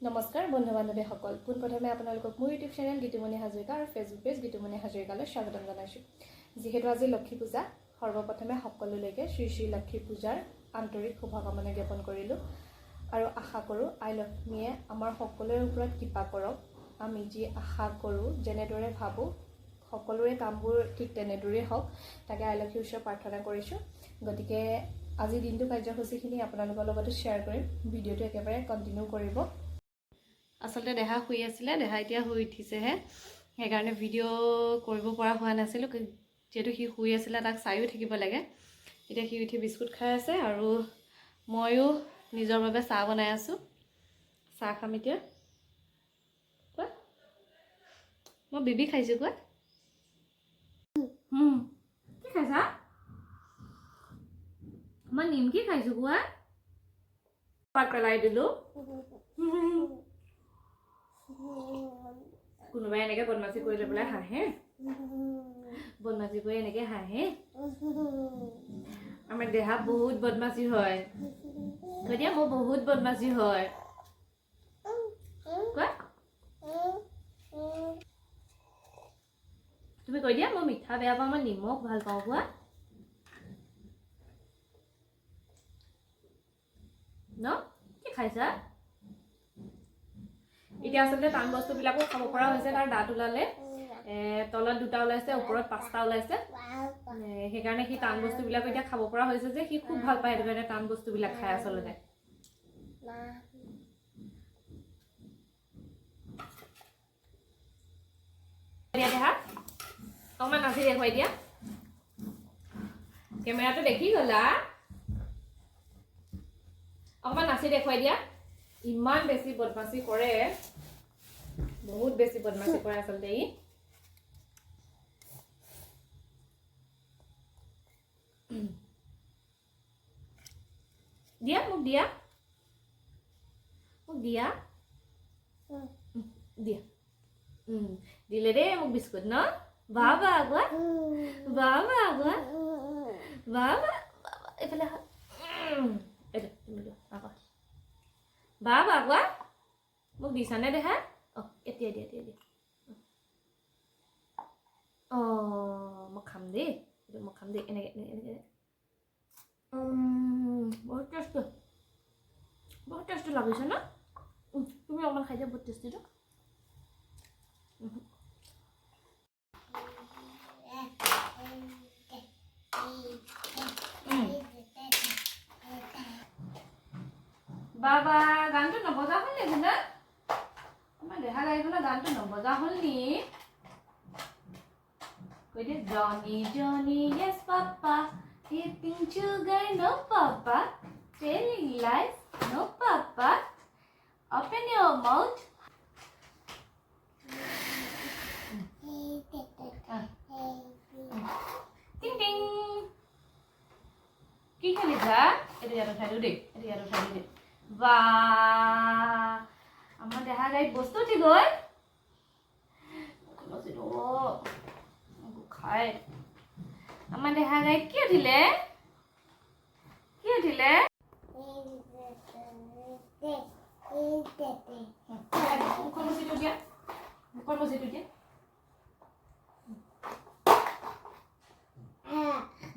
নমস্কাৰ বন্ধু বান্ধৱীসকল পোনপ্ৰথমে আপোনালোকক মোৰ ইউটিউব চেনেল গীতুমণি হাজৰিকা আৰু ফেচবুক পেজ গীতুমণি হাজৰিকালৈ স্বাগতম জনাইছোঁ। যিহেতু আজি লক্ষ্মী পূজা, সৰ্বপ্ৰথমে সকলোলৈকে শ্ৰী শ্ৰী লক্ষ্মী পূজাৰ আন্তৰিক শুভকামনা জ্ঞাপন কৰিলোঁ আৰু আশা কৰোঁ আই লক্ষ্মীয়ে আমাৰ সকলোৰে ওপৰত কৃপা কৰক। আমি যি আশা কৰোঁ, যেনেদৰে ভাবোঁ, সকলোৰে কামবোৰ ঠিক তেনেদৰেই হওক, তাকে আই লক্ষ্মীৰ ওচৰত প্ৰাৰ্থনা কৰিছোঁ। গতিকে আজি দিনটো কাৰ্যসূচীখিনি আপোনালোকৰ লগতো শ্বেয়াৰ কৰিম। ভিডিঅ'টো একেবাৰে কণ্টিনিউ কৰিব। আচলতে দেহা শুই আছিলে, দেহা এতিয়া শুই উঠিছেহে, সেইকাৰণে ভিডিঅ' কৰিব পৰা হোৱা নাছিলোঁ। যিহেতু সি শুই আছিলে, তাক চায়ো থাকিব লাগে। এতিয়া সি উঠি বিস্কুট খাই আছে আৰু ময়ো নিজৰ বাবে চাহ বনাই আছোঁ। চাহ খাম এতিয়া। কোৱা, মই বিবি খাইছোঁ। কোৱা, কি খাইছা? মই নিমকি খাইছোঁ। কোৱা, পাত পেলাই দিলোঁ। কোনোবাই এনেকৈ বদমাচি কৰি লৈ পেলাই হাঁহে, বদমাচি কৰি এনেকৈ হাঁহে। আমাৰ দেহা বহুত বদমাচি হয়। কৈ দিয়া, মোৰ বহুত বদমাচি হয়। কোৱা, তুমি কৈ দিয়া, মই মিঠা বেয়া পাওঁ, মই নিমখ ভাল পাওঁ। কোৱা ন, কি খাইছা? এতিয়া আচলতে টান বস্তুবিলাকো খাব পৰা হৈছে। তাৰ দাঁত ওলালে, তলত 2টা ওলাইছে, ওপৰত 5টা ওলাইছে। সেইকাৰণে সি টান বস্তুবিলাক এতিয়া খাব পৰা হৈছে যে সি খুব ভাল পায়। সেইটো কাৰণে টান বস্তুবিলাক খায় আচলতে। দেহা অকণমান নাচি দেখুৱাই দিয়া। কেমেৰাটো দেখি গ'লা, অকণমান নাচি দেখুৱাই দিয়া। ইমান বেছি বদমাচি কৰে, বহুত বেছি বদমাচি কৰে আচলতে ই। দিয়া, মোক দিয়া, মোক দিয়া, দিয়া। দিলে দেই মোক বিস্কুট ন। বাবা আগোৱা, বাবা আগোৱা, বাবা এইফালে বাবা আগোৱা। মোক দিছানে দেহা? এতিয়া দিয়া, দিয়া, দিয়া। মই খাম দেই, মই খাম দেই। এনেকৈ এনেকৈ বহুত টেষ্টি, বহুত টেষ্টি লাগিছে ন। তুমি অকণমান খাই দিয়া, বহুত টেষ্টিটো। বাবা গানটো নবজা হ'ল নেকি না? আমাৰ দেহা গাড়ীখনৰ গানটো নবজা হ'ল নি? কৈ দিয়ে, জনি জনি yes papa, eating sugar no papa, telling lies no papa, open your mouth. Ting ting. কি খেলিছা? এইটো ইয়াত উঠাই দিওঁ দেই, এইটো ইয়াত উঠাই দিওঁ দেই। বাহ, আমাৰ দেহা গাড়ীত বস্তু উঠি গ'ল। খাই আমাৰ দেহা গাড়ীত কি উঠিলে? কি উঠিলে? মুখৰ মচিটো দিয়া, মুখৰ মচিটো দিয়া।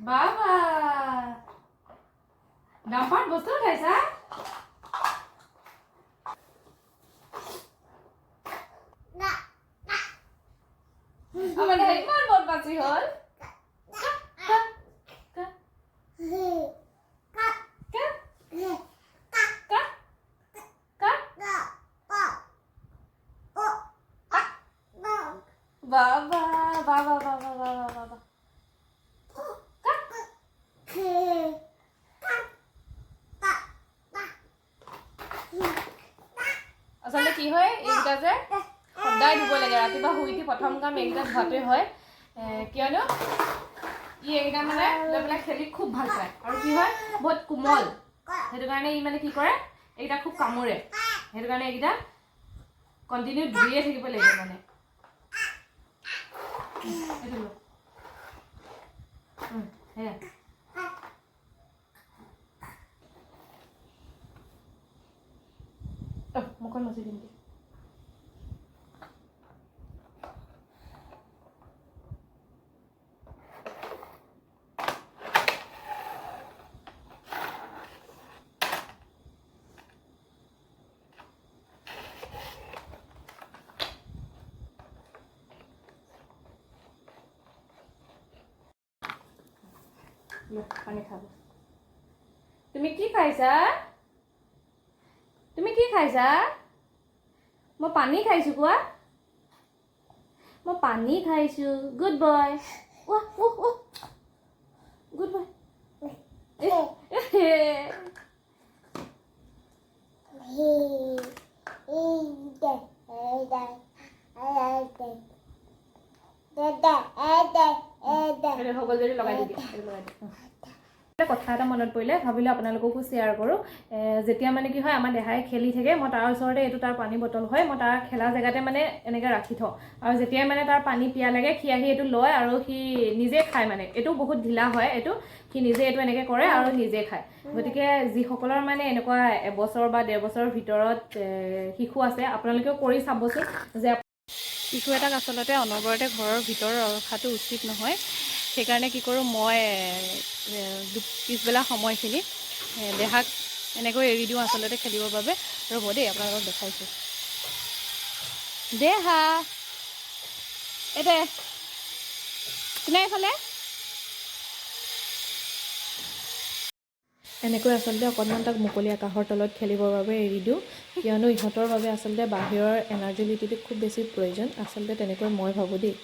বাবা ডাম্পাৰত বস্তু উঠাইছা? আমাৰ দেহা ইমান বদমাচি হ'ল। বাবা বাবা বাবা বাবা বাবা আচলতে কি হয়, এইকেইটা যে সদায় ধুব লাগে। ৰাতিপুৱা শুই উঠি প্ৰথম কাম এইকেইটা ধোৱাটোৱে হয়। কিয়নো ই এইকেইটা মানে লৈ পেলাই খেলি খুব ভাল পায় আৰু কি হয়, বহুত কোমল। সেইটো কাৰণে ই মানে কি কৰে, এইকেইটা খুব কামোৰে। সেইটো কাৰণে এইকেইটা কণ্টিনিউ ধুইয়ে থাকিব লাগিব মানে। সেয়া মুখখন মচি দিম কি পানী খাব তুমি কি খাইছা মই পানী খাইছো কোৱা মই পানী খাইছো গুড বয় গুড বয় সকলো যদি লগাই দিবি কথা এটা মনত পৰিলে ভাবিলোঁ আপোনালোককো শ্বেয়াৰ কৰোঁ যেতিয়া মানে কি হয় আমাৰ দেহাই খেলি থাকে মই তাৰ ওচৰতে এইটো তাৰ পানী বটল হয় মই তাৰ খেলা জেগাতে মানে এনেকৈ ৰাখি থওঁ আৰু যেতিয়াই মানে তাৰ পানী পিয়া লাগে সি আহি এইটো লয় আৰু সি নিজে খায় মানে এইটো বহুত ঢিলা হয় এইটো সি নিজে এইটো এনেকৈ কৰে আৰু নিজে খায় গতিকে যিসকলৰ মানে এনেকুৱা এবছৰ বা 1.5 বছৰৰ ভিতৰত শিশু আছে আপোনালোকেও কৰি চাবচোন যে শিশু এটাক আচলতে অনবৰতে ঘৰৰ ভিতৰত ৰখাটো উচিত নহয় সেইকাৰণে কি কৰোঁ মই পিছবেলা সময়খিনি দেহাক এনেকৈ এৰি দিওঁ আচলতে খেলিবৰ বাবে ৰ'ব দেই আপোনালোকক দেখাইছোঁ দেহা এতে চিনাই এইফালে এনেকৈ আচলতে অকণমান তাক মুকলি আকাশৰ তলত খেলিবৰ বাবে এৰি দিওঁ কিয়নো ইহঁতৰ বাবে আচলতে বাহিৰৰ এনাৰ্জেলিটিটো খুব বেছি প্ৰয়োজন আচলতে তেনেকৈ মই ভাবোঁ দেই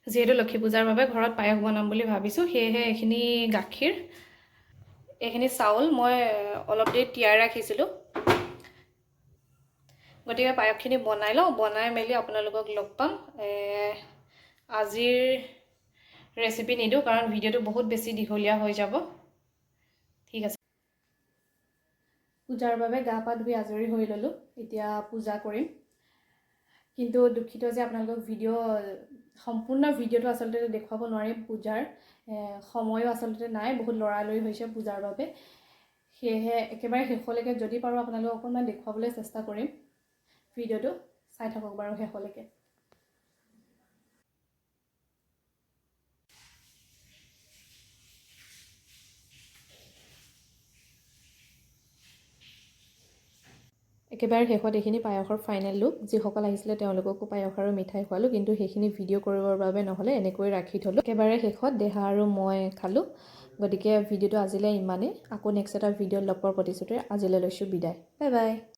যিহেতু লক্ষী পূজাৰ বাবে ঘৰত পায়স বনাম বুলি ভাবিছোঁ সেয়েহে এইখিনি গাখীৰ এইখিনি চাউল মই অলপ দেৰি তিয়াই ৰাখিছিলোঁ গতিকে পায়সখিনি বনাই লওঁ বনাই মেলি আপোনালোকক লগ পাম আজিৰ ৰেচিপি নিদিওঁ কাৰণ ভিডিঅ'টো বহুত বেছি দীঘলীয়া হৈ যাব ঠিক আছে পূজাৰ বাবে গা পা ধুই আজৰি হৈ ল'লোঁ এতিয়া পূজা কৰিম কিন্তু দুখিত যে আপোনালোকক সম্পূৰ্ণ ভিডিঅ'টো আচলতে দেখুৱাব নোৱাৰিম পূজাৰ সময়ো আচলতে নাই বহুত লৰালৰি হৈছে পূজাৰ বাবে সেয়েহে একেবাৰে শেষলৈকে যদি পাৰোঁ আপোনালোকক অকণমান দেখুৱাবলৈ চেষ্টা কৰিম ভিডিঅ'টো চাই থাকক বাৰু শেষলৈকে একেবাৰে শেষত এইখিনি পায়সৰ ফাইনেল লুক যিসকল আহিছিলে তেওঁলোককো পায়স আৰু মিঠাই খোৱালোঁ কিন্তু সেইখিনি ভিডিঅ' কৰিবৰ বাবে নহ'লে এনেকৈ ৰাখি থ'লোঁ একেবাৰে শেষত দেহা আৰু মই খালোঁ গতিকে ভিডিঅ'টো আজিলৈ ইমানেই আকৌ নেক্সট এটা ভিডিঅ'ত লগ পোৱাৰ প্ৰতিশ্ৰুতিৰে আজিলৈ লৈছোঁ বিদায় বাই বাই